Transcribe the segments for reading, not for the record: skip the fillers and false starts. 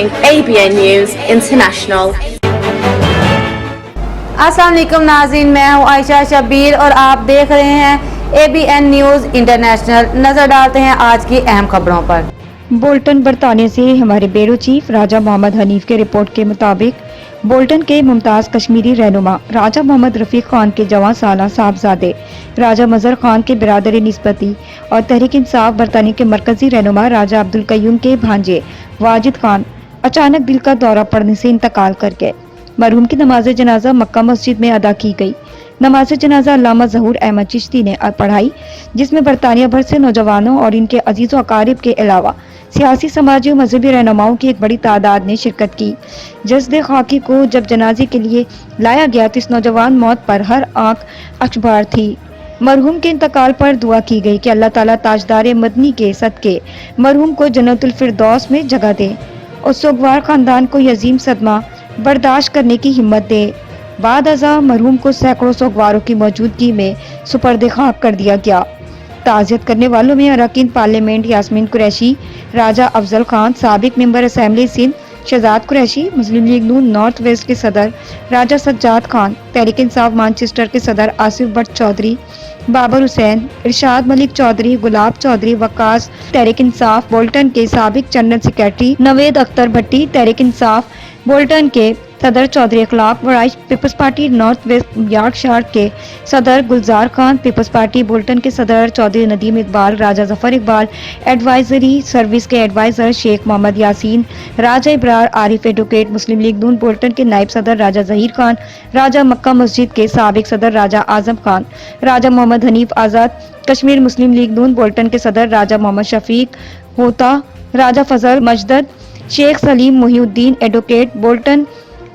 ABN News International. अस्सलाम वालेकुम नाज़रीन, मैं हूँ आयशा शब्बीर और आप देख रहे हैं ABN न्यूज़ इंटरनेशनल। नज़र डालते हैं आज की अहम खबरों पर। बोल्टन बरतानिया से हमारे ब्यूरो चीफ राजा मोहम्मद हनीफ के रिपोर्ट के मुताबिक बोल्टन के मुमताज़ कश्मीरी रहनुमा राजा मोहम्मद रफ़ीक खान के जवां साला साहबजादे राजा मज़हर खान के बिरादर निस्बती और तहरीक इंसाफ बरतानिया के मरकजी रहनुमा राजा अब्दुल कय्यूम के भांजे वाजिद खान अचानक दिल का दौरा पड़ने से इंतकाल कर गए। मरहूम की नमाज जनाजा मक्का मस्जिद में अदा की गई। नमाज जनाजा अल्लामा ज़हूर अहमद चिश्ती ने पढ़ाई, जिसमें बरतानिया भर से नौजवानों और इनके अजीज़ व अकारिब के अलावा सियासी, समाजी और मजहबी रहनुमाओं की एक बड़ी तादाद ने शिरकत की। जस्द खाकी को जब जनाजे के लिए लाया गया तो इस नौजवान मौत पर हर आंख अखबार थी। मरहूम के इंतकाल पर दुआ की गई कि अल्लाह ताला ताजदार मदनी के सदके मरहूम को जन्नतुल फिरदौस में जगह दे और सोगवार खानदान को ये अजीम सदमा बर्दाश्त करने की हिम्मत दे। बाद अज़ा मरहूम को सैकड़ों सोगवारों की मौजूदगी में सुपर्द खाक कर दिया गया। ताज़ियत करने वालों में अरकान पार्लियामेंट यास्मीन कुरैशी, राजा अफजल खान, साबिक member assembly Sindh Shahzad Qureshi, Muslim League Noon North West के सदर राजा सज्जाद खान, तहरीक इंसाफ मानचेस्टर के सदर आसिफ भट्ट चौधरी, बाबर हुसैन, इरशाद मलिक चौधरी, गुलाब चौधरी, वकास तहरीक इंसाफ बोल्टन के साबिक general secretary, Naveed Akhtar Bhatti Tehreek Insaf Bolton के सदर Chaudhry Akhlaq Waraich, Peoples Party North West Yorkshire के सदर Gulzar Khan, peoples party Bolton के सदर चौधरी नदीम इकबाल, राजा जफर इकबाल, एडवाइजरी सर्विस के एडवाइजर शेख मोहम्मद यासीन, राजा इब्रार आरिफ एडवोकेट, मुस्लिम लीग नून बोल्टन के नायब सदर राजा जहीर खान, राजा मक्का मस्जिद के साबिक सदर Raja Azam Khan, Raja Mohammad Hanif Azad, Kashmir Muslim League Noon Bolton के सदर राजा मोहम्मद शफीक होता, राजा फजल मजदद, Sheikh Saleem Mohiuddin advocate, Bolton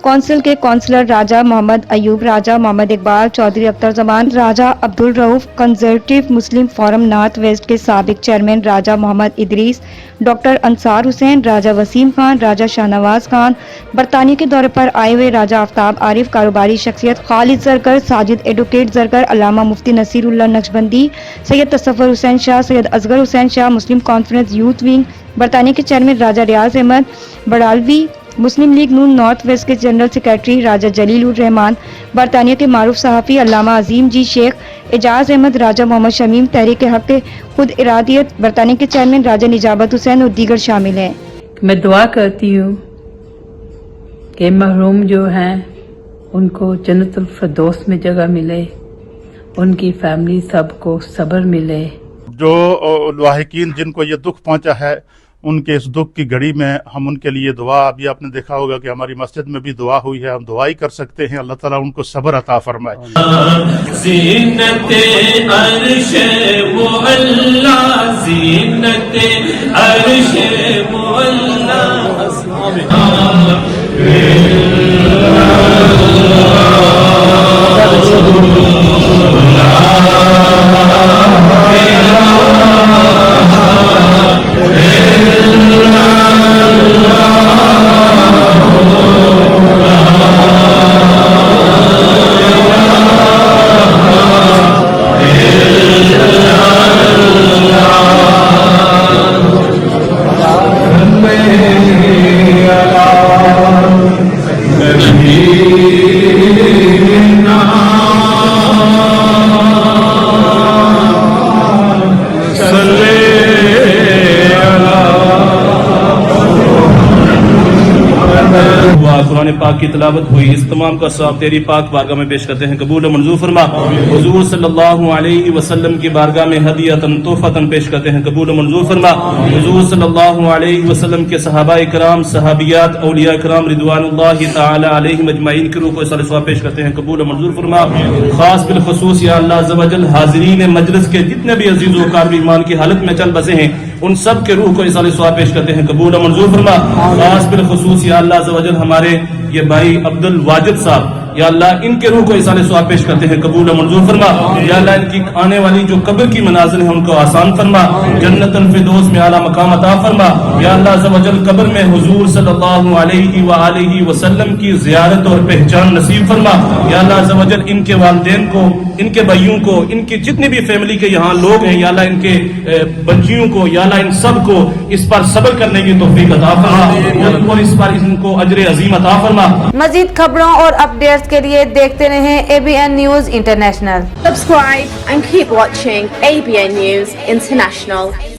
council के councillor Raja Mohammad Ayub, Raja Mohammad Iqbal, Chaudhry Akhtar Zaman, Raja Abdul Rauf, Conservative Muslim Forum North West के साबिक चेयरमैन राजा मोहम्मद इदरीस, डॉक्टर अंसार हुसैन, राजा वसीम खान, राजा शाहनवाज खान, बरतानिया के दौरे पर आए हुए राजा आफ्ताब आरिफ, कारोबारी शख्सियत खालिद जरगर, साजिद एडवोकेट जरगर, अल्लामा मुफ्ती नसीरुल्लाह नक्शबंदी, सैयद तसव्वुर हुसैन शाह, सैयद असगर हुसैन शाह, मुस्लिम कॉन्फ्रेंस यूथ विंग बरतानिया के चेयरमैन राजा रियाज अहमद बड़ालवी, मुस्लिम लीग नून नॉर्थ वेस्ट के जनरल सेक्रेटरी राजा जलील उर रहमान, बरतानिया के मारूफ सहाफ़ी अल्लामा अजीम जी शेख, एजाज अहमद, राजा मोहम्मद शमीम, तहरीक हक खुद इरादियत बरतानिया के चेयरमैन राजा निजाबत हुसैन और दीगर शामिल हैं। मैं दुआ करती हूँ कि महरूम जो हैं उनको जन्नतुल फिरदौस में जगह मिले, उनकी फैमिली सबको सब्र मिले। जो लाहिकीन जिनको ये दुख पहुंचा है उनके इस दुख की घड़ी में हम उनके लिए दुआ, अभी आपने देखा होगा कि हमारी मस्जिद में भी दुआ हुई है, हम दुआ ही कर सकते हैं। अल्लाह ताला उनको सब्र अता फरमाए। कुरान पाक की तिलावत हुई, इस तमाम का सवाब तेरी पाक बारगाह में पेश करते हैं, कबूल मंजूर फरमा। हुजूर सल्लल्लाहु अलैहि वसल्लम की बारगाह में हदियतन तोहफतन पेश करते हैं, कबूल मंजूर फरमा। हुजूर सल्लल्लाहु अलैहि वसल्लम के सहाबा इकराम, सहाबियात, औलिया इकराम रिदवानुल्लाहि तआला अलैहिम अजमाइन की रूह को सवाब पेश करते हैं, कबूल मंजूर फरमा। खास बिल खुसूस या अल्लाह अज़्ज़ व जल हाज़िरीन मजलिस के जितने भी अजीज़ व क़ारिब ईमान की हालत में चल बसे हैं उन सब के रूह को इसाले सवाब पेश करते हैं, कबूल मंजूर फरमा। खास बिल खुसूस या अल्लाह अज़्ज़ व जल हमारे ये भाई अब्दुल वाजिद साहब या अल्लाह इनके रूह को इसाले सवाब पेश करते हैं, कबूल और मंजूर फरमा। या अल्लाह इनकी आने वाली जो कब्र की मनाजिल है उनको आसान फरमा, जन्नतुल फिरदौस में आला मकाम अता फरमा। या अल्लाह अज़्ज़ व जल कब्र में हुजूर सल्लल्लाहु अलैहि व आलिहि वसल्लम की ज़ियारत और पहचान नसीब फरमा। या अल्लाह अज़्ज़ व जल इनके वालिदैन को, इनके भाइयों को, इनके जितने भी फैमिली के यहाँ लोग हैं, या अल्लाह इनके बच्चियों को, या अल्लाह इन सब को इस पर सब्र करने की तौफीक अता फरमा और इस पर इनको अजर अजीम अता फरमा। मजीद खबरों और अपडेट्स के लिए देखते रहें ABN news international. Subscribe and keep watching ABN News International.